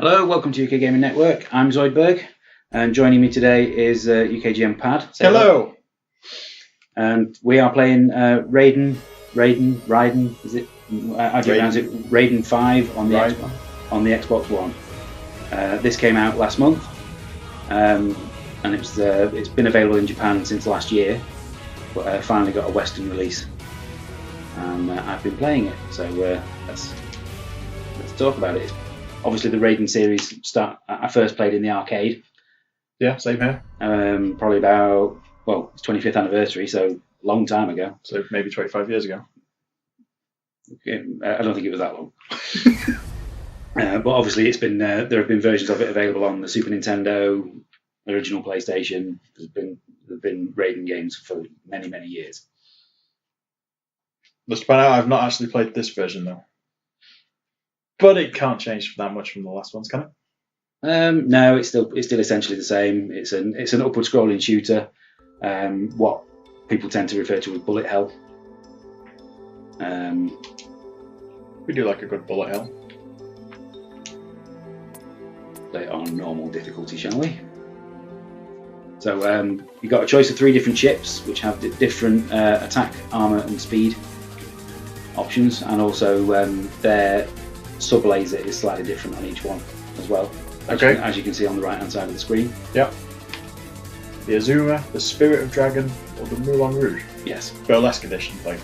Hello, welcome to UK Gaming Network. I'm Zoidberg, and joining me today is UKGM Pad. Say hello. And we are playing Raiden. Is it? How do you pronounce it? Raiden 5 on the Xbox One. This came out last month, and it's been available in Japan since last year, but finally got a Western release, and I've been playing it. So let's talk about it. Obviously, the Raiden series I first played in the arcade. Yeah, same here. Probably about, it's 25th anniversary, so a long time ago. So maybe 25 years ago. I don't think it was that long. But obviously, it's been there have been versions of it available on the Super Nintendo, original PlayStation. There've been Raiden games for many, many years. Must find out I've not actually played this version though. But it can't change that much from the last ones, can it? No, it's still essentially the same. It's an upward scrolling shooter. What people tend to refer to as bullet hell. We do like a good bullet hell. Play it on normal difficulty, shall we? So you've got a choice of 3 different ships, which have different attack, armor, and speed options, and also their sub-laser is slightly different on each one as well. As you can see on the right-hand side of the screen. Yep. The Azuma, the Spirit of Dragon, or the Moulin Rouge. Yes. Burlesque edition, like.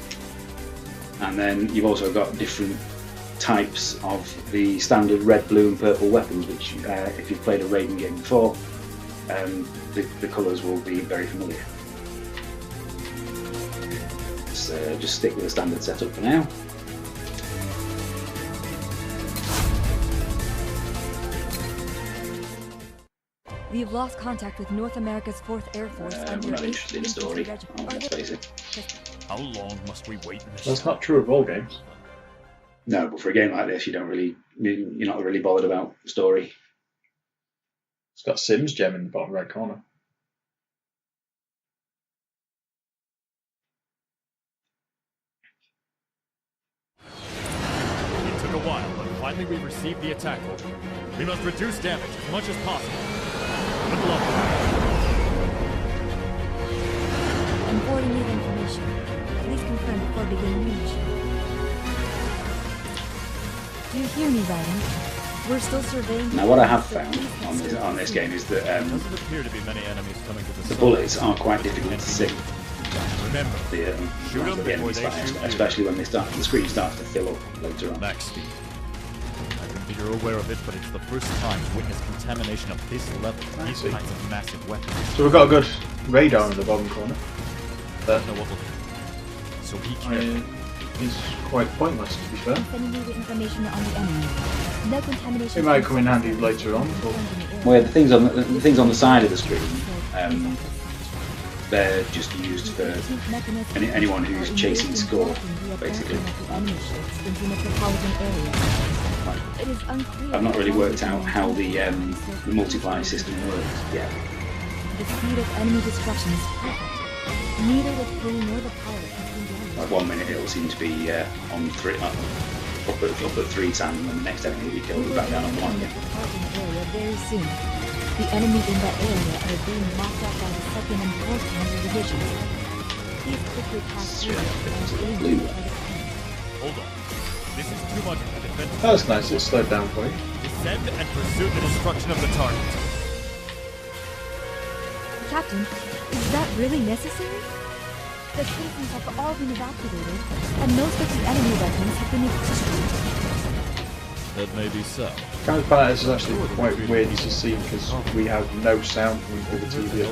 And then you've also got different types of the standard red, blue, and purple weapons, which, if you've played a Raiden game before, the colours will be very familiar. Let's just stick with the standard setup for now. We have lost contact with North America's 4th Air Force under we're not interested in story. Let's face it. How long must we wait in this? That's not true of all games. No, but for a game like this, you're not really bothered about story. It's got Sims gem in the bottom right corner. It took a while, but finally we received the attack order. We must reduce damage as much as possible. Good luck. I'm forwarding you the information. Please confirm before beginning your mission. Do you hear me, Raiden? We're still surveying. Now, what I have found on this game is that Doesn't appear to be many enemies coming to the bullets are quite difficult to see. Remember, shoot them the before enemies they fire, shoot you. especially when the screen starts to fill up later on. Max speed. I think you're aware of it, but it's the first time to witness contamination of this level. These kinds of massive weapons. So we've got a good radar in the bottom corner. Don't know what we'll do. So be careful. It's quite pointless, to be fair. I'm sending you the information on the enemy. No contamination. It might come in handy later on. But... Well, the things on the side of the screen, they're just used for anyone who's chasing score, basically. I've not really worked out how the multiplier system works yet. The speed of enemy destruction is perfect. Neither the crew nor the pilot has been damaged. Like 1 minute it'll seem to be on 3, up at 3 times, and then the next enemy will be killed back down on 1 again. Area very soon. The enemies in that area are being mopped up by the 2nd and 4th Panzer divisions. Please quickly pass through and aim for the tank. Hold on. This is too much for defense. That was nice, it slowed down for you. Descend and pursue the destruction of the target. Captain, is that really necessary? The citizens have all been evacuated, and most of the enemy weapons have been extinguished. That may be so. Kind of bad, is actually quite weird to see because we have no sound from the TV.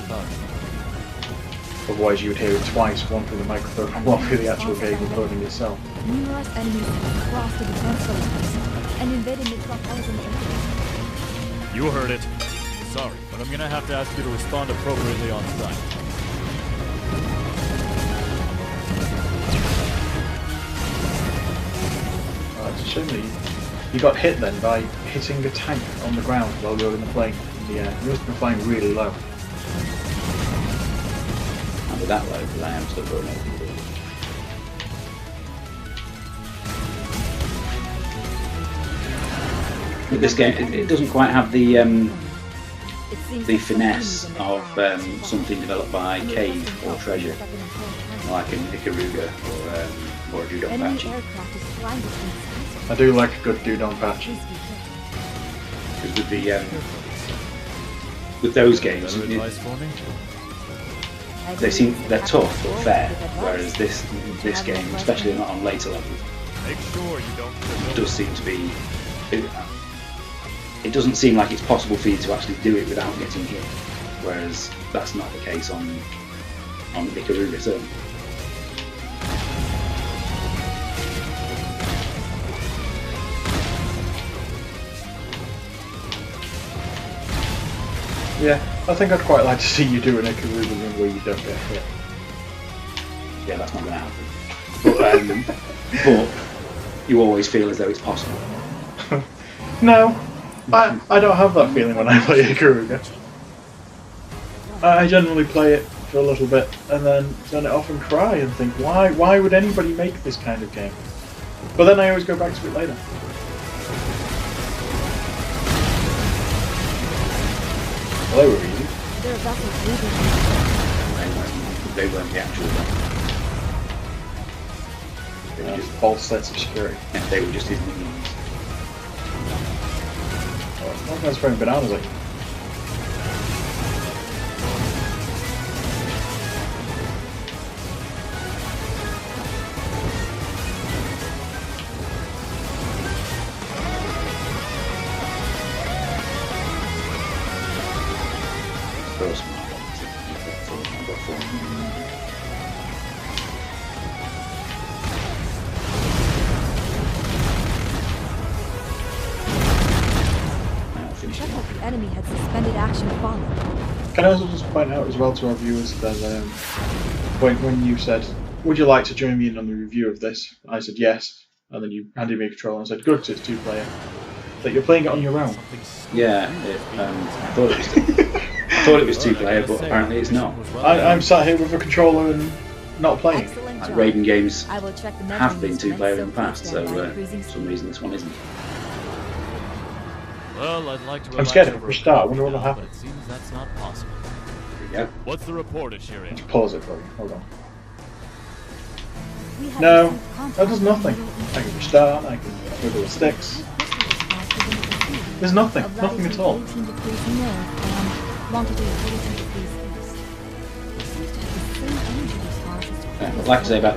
Otherwise you would hear it twice, one through the microphone and one through the actual game recording itself. Numerous enemies have crossed the defense lines and invaded metropolitan areas. You heard it. Sorry, but I'm gonna have to ask you to respond appropriately on site. It's a shame that you got hit then by hitting a tank on the ground while you were in the plane in the air. You must have been flying really low. I'll be that low because I am still going over. But this game, it doesn't quite have the It seems the that some finesse enemies in the of ground something developed by may Cave present or help Treasure, from the second and like in Ikaruga or a Dudon enemy Patchy. aircraft is flying between skies. I do like a good Dudon patch. Please be careful. Because with those games, Better advice for me? they're tough but fair. Whereas this game, especially not on later levels, Make sure you don't it does seem to be. It doesn't seem like it's possible for you to actually do it without getting hit. Whereas that's not the case on Ikaruga certainly. Yeah, I think I'd quite like to see you do an Ikaruga run where you don't get hit. Yeah, that's not going to happen. But you always feel as though it's possible. No, I don't have that feeling when I play Ikaruga. I generally play it for a little bit and then turn it off and cry and think, why would anybody make this kind of game? But then I always go back to it later. Well, they were easy. There are vessels leaving. They weren't the actual ones. They were just False sense of security. yeah, they were just his minions. Oh, that guy's throwing bananas at you. So smart. I've got four. Now I'll finish Check it out off. the enemy had suspended action followed. Can I also just point out as well to our viewers that when you said, would you like to join me in on the review of this? I said yes, and then you handed me a controller and said, good, 'cause it's 2-player. That you're playing it on your own. Yeah, I thought it was 2-player, but apparently it's not. I'm sat here with a controller and not playing. Excellent And job. Raiden games I will check the have been measurements 2-player in the and past, so stand by for increasing some reason this one isn't. Well, I'd like to I'm relax scared over if a we start, I coffee wonder what'll now, happen. But it seems that's not possible. There we go. What's the report at Shirin? Pause it for you. Hold on. We have No, received contact that does from nothing. Middle East. I can restart, I can wiggle the sticks. There's nothing. Nothing at all. 18 degrees north and longitude 42 degrees east. It seems to have the same energy response as But like I say about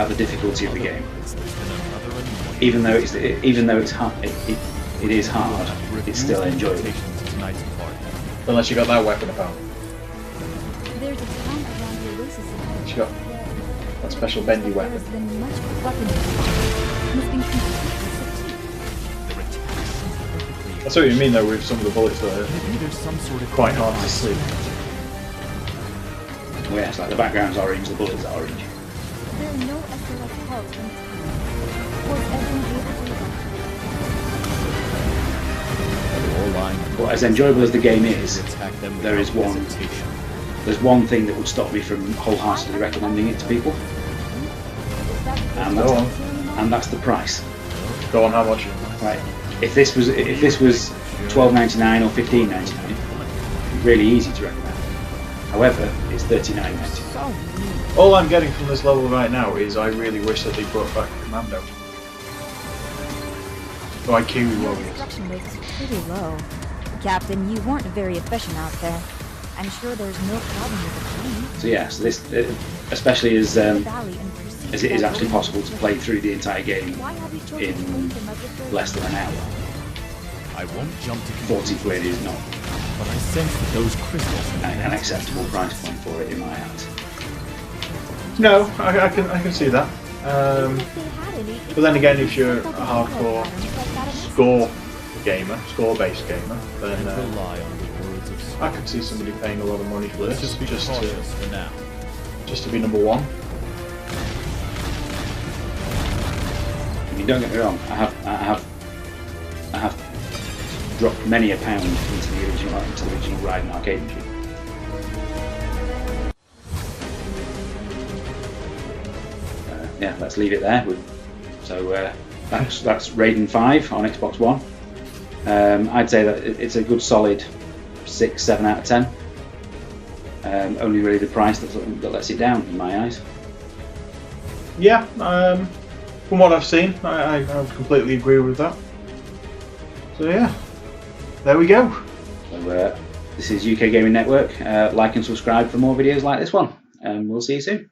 the difficulty of the game, There's been another annoying even though it's hard, it is hard. It's still enjoyable. invitation to tonight's party. Unless you got that weapon about. There's a town around the oasis ahead. She got that special bendy There weapon. has been much weaponry and has been completely subdued. Their attacks seem perfectly. That's what you mean though with some of the bullets that are Maybe there's some sort of quite hard to see. Oh yes, like the background's orange, the bullets are orange. There are no SOS calls from the town. Was everyone able to They're all lying. But as enjoyable as the game is, Attack them there is without one. hesitation. There's one thing that would stop me from wholeheartedly recommending it to people, and Go on. that's the price. Go on, how much? Right. If this was $12.99 or $15.99, really easy to recommend. However, it's $39.99. so mean. All I'm getting from this level right now is I really wish that they brought back Commando. Like Kiwi Your Warriors. destruction rates are pretty low. Captain, you weren't very efficient out there. I'm sure there's no problem with the plane. So yeah, so this, especially as The valley and proceed it is by actually road. possible to play through the entire game Why have you chosen to in link them as the third less than an hour. I won't jump to 40 quid is not but I sense that those crystals an acceptable price point for it in my eyes. No, I can see that. Even if they had any, But then again, if it's you're not a the hardcore patterns like that of score gamer, score-based gamer, then rely on the words of I could see somebody paying a lot of money for Let's this just be cautious for now. just to be number one. I mean, don't get me wrong, I have dropped many a pound into the original Raiden arcade machine. Yeah, let's leave it there. So that's Raiden 5 on Xbox One. I'd say that it's a good solid 6, 7 out of 10. Only really the price that lets it down in my eyes. Yeah, from what I've seen, I would completely agree with that. So yeah, there we go. So this is UK Gaming Network. Like and subscribe for more videos like this one, and we'll see you soon.